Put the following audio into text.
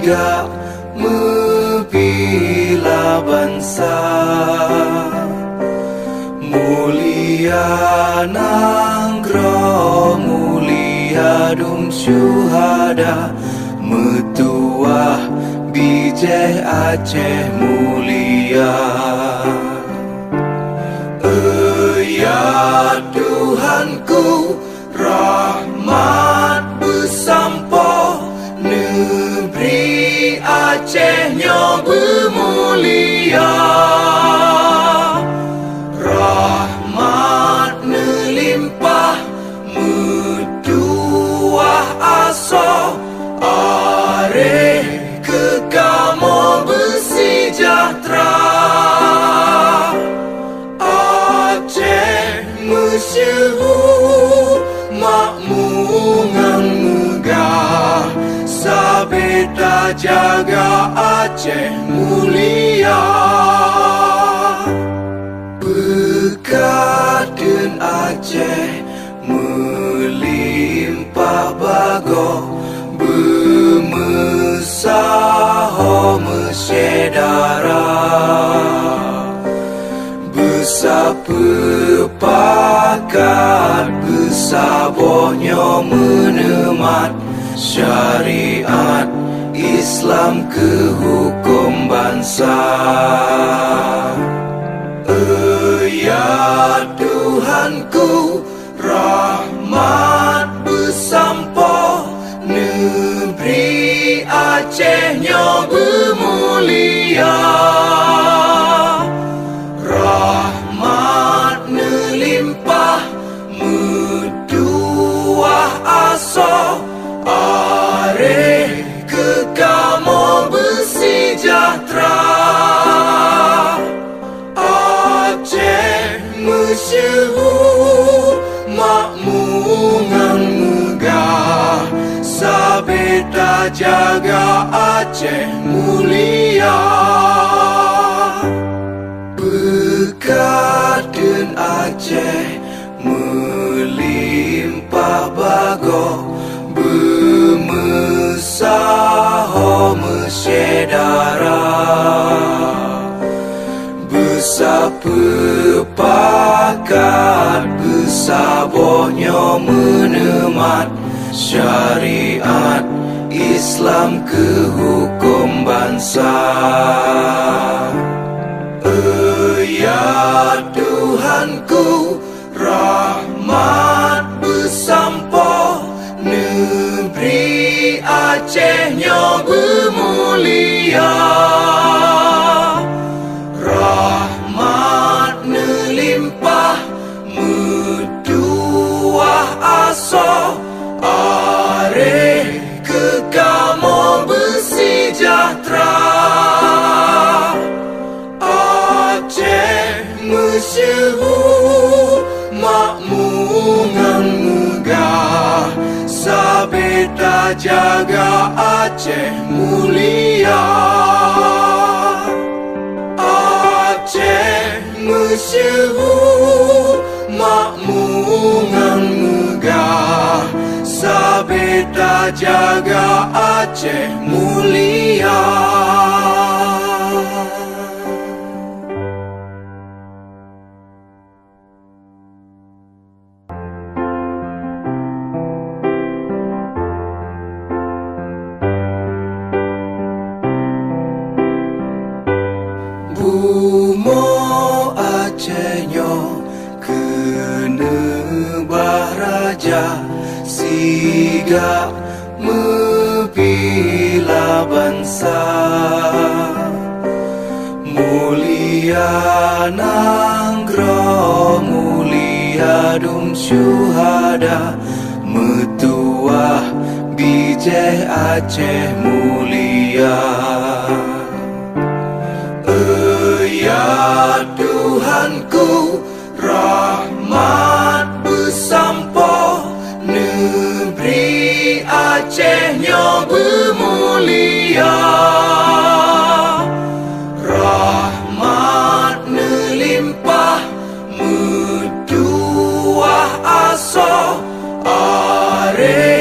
Siga mebila bangsa, mulia nanggro mulia dum syuhada, metuah bijeh Aceh mulia. Ya Tuhanku, rahmat bersampo, negeri Acehnya bermulia. Rahmat melimpah, metuah aso, areh kekamo bersejahtera. Aceh masyhur makmungan megah, sabeta jaga Aceh mulia. Berkatun Aceh melimpah bago, bermesaho mesyedara, besapepakat besabohnya menemat, syariat Islam ke hukum bangsa. Ya Tuhanku, rahmat bersampo, negeri Acehnya bermulia. Rahmat melimpah, metuah aso, areh kekamo bersejahtera. Aceh masyhur makmungan megah, sabeta jaga Aceh mulia. Berkatun Aceh melimpah bago, bermesaho mesyedara, besapepakat besabohnya menemat, syariat Islam ke hukum bangsa. Ya Tuhanku, rahmat bersampo, negeri Acehnya bermulia. Rahmat melimpah, metuah aso, areh kekamo bersejahtera. Aceh masyhur makmungan megah, sabeta jaga Aceh mulia. Aceh masyhur makmungan megah, sabeta jaga Aceh mulia. Bumo Acehnya kena bahraja, siga mebila bangsa, mulia nanggro mulia dum syuhada, metuah bijeh Aceh mulia. Ya Tuhanku, rahmat bersampo, negeri Acehnya bermulia. Rahmat melimpah, metuah aso, areh